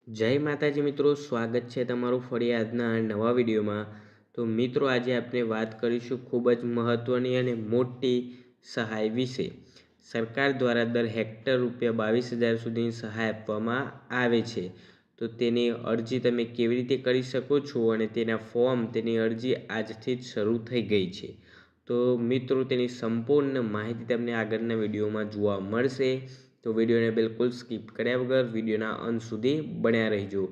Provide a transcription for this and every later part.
જય માતાજી મિત્રો, સ્વાગત છે તમારું ફરી આજના નવા વિડીયોમાં। તો મિત્રો, આજે આપણે વાત કરીશું ખૂબ જ મહત્ત્વની અને મોટી સહાય વિશે। સરકાર દ્વારા દર હેક્ટર રૂપિયા 22,000 સુધીની સહાય આપવામાં આવે છે। તો તેની અરજી તમે કેવી રીતે કરી શકો છો અને તેના ફોર્મ, તેની અરજી આજથી જ શરૂ થઈ ગઈ છે। તો મિત્રો, તેની સંપૂર્ણ માહિતી તમને આગળના વિડીયોમાં જોવા મળશે। તો વિડીયોને બિલકુલ સ્કીપ કર્યા વગર વિડીયોના અંત સુધી બન્યા રહેજો।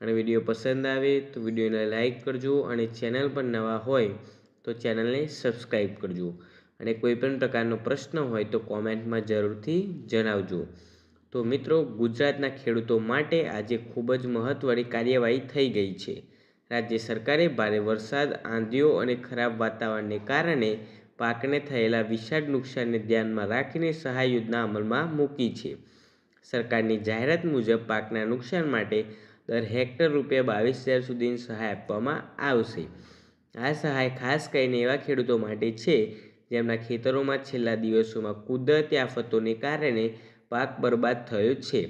અને વિડીયો પસંદ આવે તો વિડીયોને લાઇક કરજો અને ચેનલ પર નવા હોય તો ચેનલને સબસ્ક્રાઈબ કરજો। અને કોઈ પણ પ્રકારનો પ્રશ્ન હોય તો કોમેન્ટમાં જરૂરથી જણાવજો। તો મિત્રો, ગુજરાતના ખેડૂતો માટે આજે ખૂબ જ મહત્ત્વની કાર્યવાહી થઈ ગઈ છે। રાજ્ય સરકારે ભારે વરસાદ, આંધીઓ અને ખરાબ વાતાવરણને કારણે પાકને થયેલા વિશાળ નુકસાનને ધ્યાનમાં રાખીને સહાય યોજના અમલમાં મૂકી છે। સરકારની જાહેરાત મુજબ પાકના નુકસાન માટે દર હેક્ટર રૂપિયા 22,000 સુધીની સહાય આપવામાં આવશે। આ સહાય ખાસ કરીને એવા ખેડૂતો માટે છે જેમના ખેતરોમાં છેલ્લા દિવસોમાં કુદરતી આફતોને કારણે પાક બરબાદ થયો છે।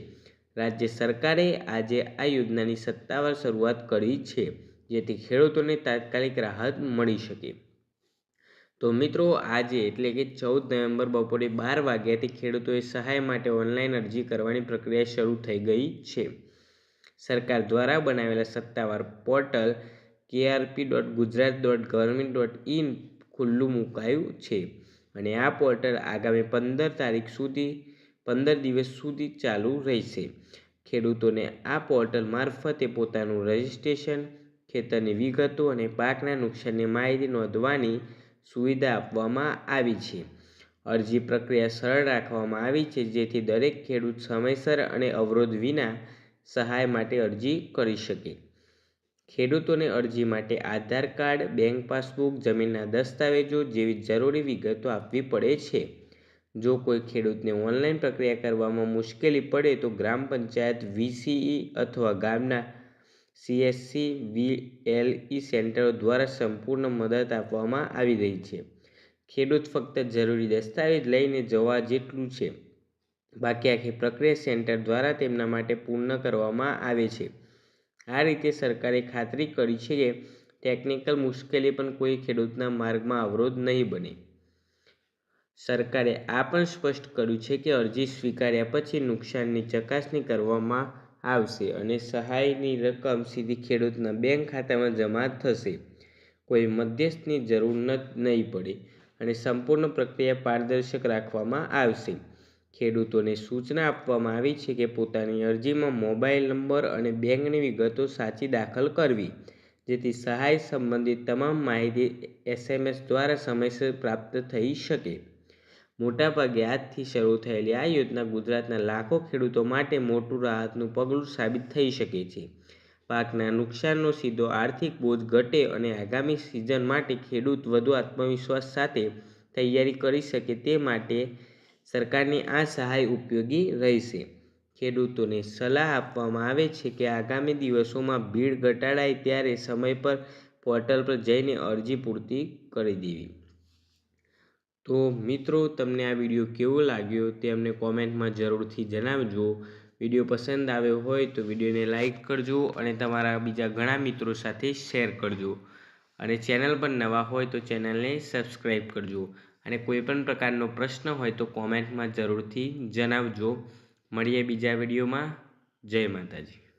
રાજ્ય સરકારે આજે આ યોજનાની સત્તાવાર શરૂઆત કરી છે, જેથી ખેડૂતોને તાત્કાલિક રાહત મળી શકે। તો મિત્રો, આજે એટલે કે 14 નવેમ્બર બપોરે 12 વાગ્યાથી ખેડૂતોએ સહાય માટે ઓનલાઈન અરજી કરવાની પ્રક્રિયા શરૂ થઈ ગઈ છે। સરકાર દ્વારા બનાવેલા સત્તાવાર પોર્ટલ krp.gujarat.government.in ખુલ્લું મુકાયું છે અને આ પોર્ટલ આગામી 15 દિવસ સુધી ચાલુ રહેશે। ખેડૂતોને આ પોર્ટલ મારફતે પોતાનું રજિસ્ટ્રેશન, ખેતરની વિગતો અને પાકના નુકસાનની માહિતી નોંધવાની સુવિધા આપવામાં આવી છે। અરજી પ્રક્રિયા સરળ રાખવામાં આવી છે, જેથી દરેક ખેડૂત સમયસર અને અવરોધ વિના સહાય માટે અરજી કરી શકે। ખેડૂતોને અરજી માટે આધાર કાર્ડ, બેંક પાસબુક, જમીનના દસ્તાવેજો જેવી જરૂરી વિગતો આપવી પડે છે। જો કોઈ ખેડૂતને ઓનલાઈન પ્રક્રિયા કરવામાં મુશ્કેલી પડે તો ગ્રામ પંચાયત, VCE અથવા ગામના CSC VLE સેન્ટરો દ્વારા સંપૂર્ણ મદદ આપવામાં આવી રહી છે। ખેડૂત ફક્ત જરૂરી દસ્તાવેજ લઈને જવા જેટલું છે, બાકી આખી પ્રક્રિયા સેન્ટર દ્વારા તેમના માટે પૂર્ણ કરવામાં આવે છે। આ રીતે સરકારે ખાતરી કરી છે કે ટેકનિકલ મુશ્કેલી પણ કોઈ ખેડૂતના માર્ગમાં અવરોધ નહીં બને। સરકારે આ પણ સ્પષ્ટ કર્યું છે કે અરજી સ્વીકાર્યા પછી નુકસાનની ચકાસણી કરવામાં આવશે અને સહાયની રકમ સીધી ખેડૂતના બેંક ખાતામાં જમા થશે। કોઈ મધ્યસ્થની જરૂર નહીં પડે અને સંપૂર્ણ પ્રક્રિયા પારદર્શક રાખવામાં આવશે। ખેડૂતોને સૂચના આપવામાં આવી છે કે પોતાની અરજીમાં મોબાઈલ નંબર અને બેંકની વિગતો સાચી દાખલ કરવી, જેથી સહાય સંબંધિત તમામ માહિતી SMS દ્વારા સમયસર પ્રાપ્ત થઈ શકે। મોટાભાગે આજથી શરૂ થયેલી આ યોજના ગુજરાતના લાખો ખેડૂતો માટે મોટું રાહતનું પગલું સાબિત થઈ શકે છે। પાકના નુકસાનનો સીધો આર્થિક બોજ ઘટે અને આગામી સિઝન માટે ખેડૂત વધુ આત્મવિશ્વાસ સાથે તૈયારી કરી શકે તે માટે સરકારની આ સહાય ઉપયોગી રહેશે। ખેડૂતોને સલાહ આપવામાં આવે છે કે આગામી દિવસોમાં ભીડ ઘટાડાય ત્યારે સમય પર પોર્ટલ પર જઈને અરજી પૂર્તિ કરી દેવી। તો મિત્રો, તમને આ વિડીયો કેવો લાગ્યો તે અમને કોમેન્ટમાં જરૂરથી જણાવજો। વિડીયો પસંદ આવ્યો હોય તો વિડીયોને લાઇક કરજો અને તમારા બીજા ઘણા મિત્રો સાથે શેર કરજો। અને ચેનલ પર નવા હોય તો ચેનલને સબસ્ક્રાઈબ કરજો। અને કોઈ પણ પ્રકારનો પ્રશ્ન હોય તો કોમેન્ટમાં જરૂરથી જણાવજો। મળીએ બીજા વિડીયોમાં। જય માતાજી।